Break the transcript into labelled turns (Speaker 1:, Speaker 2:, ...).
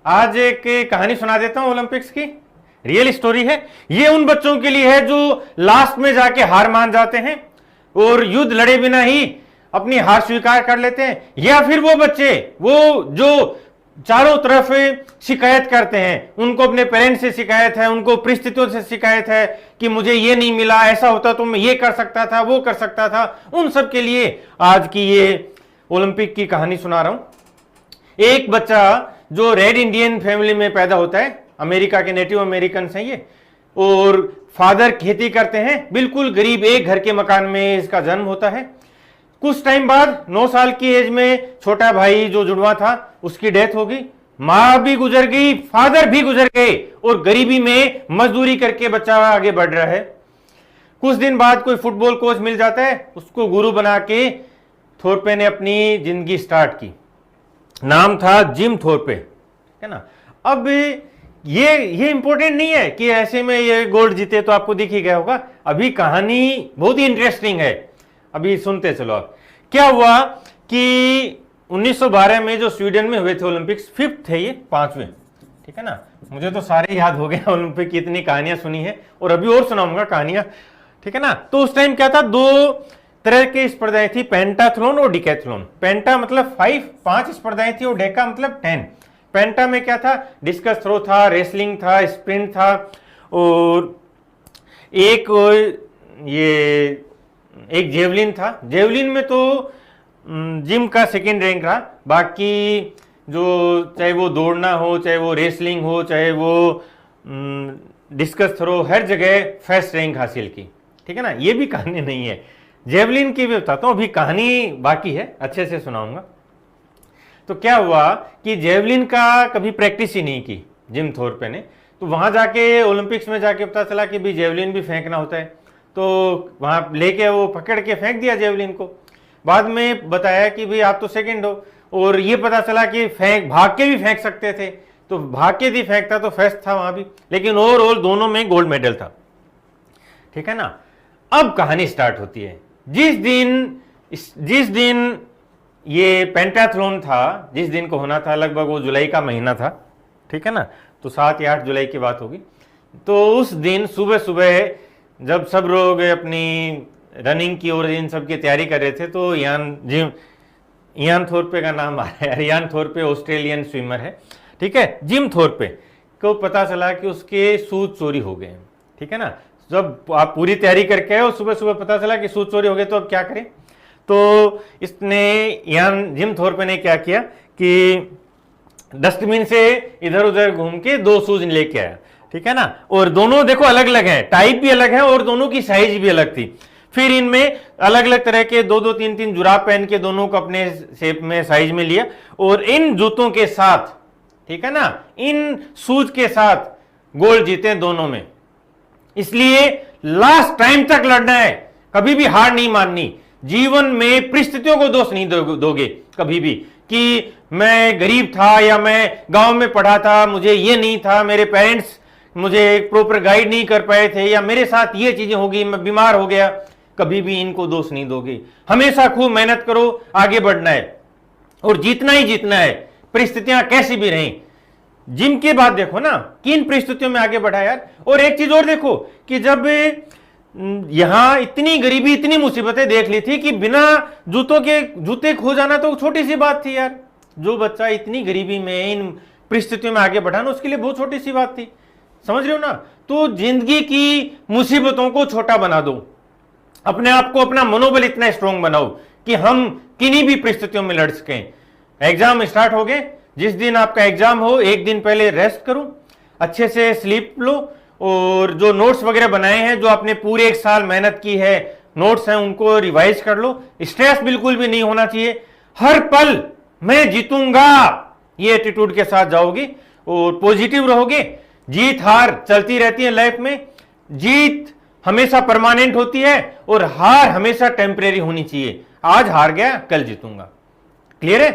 Speaker 1: आज एक कहानी सुना देता हूं ओलंपिक्स की, रियल स्टोरी है। ये उन बच्चों के लिए है जो लास्ट में जाके हार मान जाते हैं और युद्ध लड़े बिना ही अपनी हार स्वीकार कर लेते हैं, या फिर वो बच्चे वो जो चारों तरफ शिकायत करते हैं, उनको अपने पेरेंट्स से शिकायत है, उनको परिस्थितियों से शिकायत है कि मुझे ये नहीं मिला, ऐसा होता तो मैं ये कर सकता था, वो कर सकता था। उन सब के लिए आज की ये ओलंपिक की कहानी सुना रहा हूं। एक बच्चा जो रेड इंडियन फैमिली में पैदा होता है, अमेरिका के नेटिव अमेरिकन हैं ये, और फादर खेती करते हैं, बिल्कुल गरीब एक घर के मकान में इसका जन्म होता है। कुछ टाइम बाद 9 साल की एज में छोटा भाई जो जुड़वा था उसकी डेथ हो गई, मां भी गुजर गई, फादर भी गुजर गए, और गरीबी में मजदूरी करके बच्चा आगे बढ़ रहा है। कुछ दिन बाद कोई फुटबॉल कोच मिल जाता है, उसको गुरु बना के थोरपे ने अपनी जिंदगी स्टार्ट की। नाम था जिम थोरपे, है ना। अब ये इंपॉर्टेंट नहीं है कि ऐसे में ये गोल्ड जीते तो आपको दिख ही गया होगा। अभी कहानी बहुत ही इंटरेस्टिंग है, अभी सुनते चलो। आप क्या हुआ कि 1912 में जो स्वीडन में हुए थे ओलंपिक्स, 5th थे ये, 5वें, ठीक है ना। मुझे तो सारे याद हो गए ओलंपिक की, इतनी कहानियां सुनी है और अभी और सुनाऊंगा कहानियां, ठीक है ना। तो उस टाइम क्या था, 2 तरह की स्पर्धाएं थी, पेंटाथलॉन और डिकैथलॉन। पेंटा मतलब 5 स्पर्धाएं थी और डेका मतलब 10। पेंटा में क्या था, डिस्कस थ्रो था, रेसलिंग था, स्प्रिंट था, और एक जेवलिन था। जेवलिन में तो जिम का 2nd रैंक रहा, बाकी जो चाहे वो दौड़ना हो, चाहे वो रेसलिंग हो, चाहे वो डिस्कस थ्रो, हर जगह फर्स्ट रैंक हासिल की, ठीक है ना। ये भी कहानी नहीं है, जेवलिन की भी बताता हूं, अभी कहानी बाकी है, अच्छे से सुनाऊंगा। तो क्या हुआ कि जेवलिन का कभी प्रैक्टिस ही नहीं की जिम थोरपे ने, तो वहां जाके ओलंपिक्स में जाके पता चला कि भी जेवलिन भी फेंकना होता है, तो वहां लेके वो पकड़ के फेंक दिया जेवलिन को। बाद में बताया कि भाई आप तो 2nd हो, और ये पता चला कि भाग के भी फेंक सकते थे, तो भाग के भी फेंकता तो फर्स्ट था वहां भी, लेकिन ओवरऑल दोनों में गोल्ड मेडल था, ठीक है ना। अब कहानी स्टार्ट होती है। जिस दिन ये पेंटाथलॉन था, जिस दिन को होना था, लगभग वो जुलाई का महीना था, ठीक है ना, तो 7 या 8 जुलाई की बात होगी। तो उस दिन सुबह सुबह जब सब लोग अपनी रनिंग की और इन सब की तैयारी कर रहे थे, तो इयान थोरपे का नाम आ रहा है, इयान थोरपे ऑस्ट्रेलियन स्विमर है, ठीक है। जिम थोरपे को पता चला कि उसके शूज चोरी हो गए, ठीक है ना। जब आप पूरी तैयारी करके आए और सुबह सुबह पता चला कि शूज चोरी हो गए, तो अब क्या करें। तो इसने जिम थोरपे ने क्या किया कि डस्टबिन से इधर उधर घूम के 2 शूज लेके आया, ठीक है ना। और दोनों देखो अलग अलग हैं, टाइप भी अलग है और दोनों की साइज भी अलग थी। फिर इनमें अलग अलग तरह के 2-2, 3-3 जुराब पहन के दोनों को अपने शेप में, साइज में लिया, और इन जूतों के साथ, ठीक है ना, इन शूज के साथ गोल्ड जीते दोनों में। इसलिए लास्ट टाइम तक लड़ना है, कभी भी हार नहीं माननी। जीवन में परिस्थितियों को दोष नहीं दोगे कभी भी कि मैं गरीब था या मैं गांव में पढ़ा था, मुझे ये नहीं था, मेरे पेरेंट्स मुझे प्रॉपर गाइड नहीं कर पाए थे, या मेरे साथ ये चीजें हो गई, मैं बीमार हो गया। कभी भी इनको दोष नहीं दोगे। हमेशा खूब मेहनत करो, आगे बढ़ना है और जीतना ही जीतना है, परिस्थितियां कैसी भी रहें। जिम की बात देखो ना, किन परिस्थितियों में आगे बढ़ा यार। और एक चीज और देखो कि जब यहां इतनी गरीबी, इतनी मुसीबतें देख ली थी कि बिना जूतों के जूते खो जाना तो छोटी सी बात थी यार। जो बच्चा इतनी गरीबी में इन परिस्थितियों में आगे बढ़ा ना, उसके लिए बहुत छोटी सी बात थी, समझ रहे हो ना। तो जिंदगी की मुसीबतों को छोटा बना दो, अपने आप को, अपना मनोबल इतना स्ट्रांग बनाओ कि हम किन्हीं भी परिस्थितियों में लड़ सकें। एग्जाम स्टार्ट हो गए, जिस दिन आपका एग्जाम हो 1 दिन पहले रेस्ट करो, अच्छे से स्लीप लो, और जो नोट्स वगैरह बनाए हैं, जो आपने पूरे 1 साल मेहनत की है, नोट्स हैं, उनको रिवाइज कर लो। स्ट्रेस बिल्कुल भी नहीं होना चाहिए, हर पल मैं जीतूंगा ये एटीट्यूड के साथ जाओगे और पॉजिटिव रहोगे। जीत हार चलती रहती है लाइफ में, जीत हमेशा परमानेंट होती है और हार हमेशा टेम्परेरी होनी चाहिए। आज हार गया, कल जीतूंगा। क्लियर है।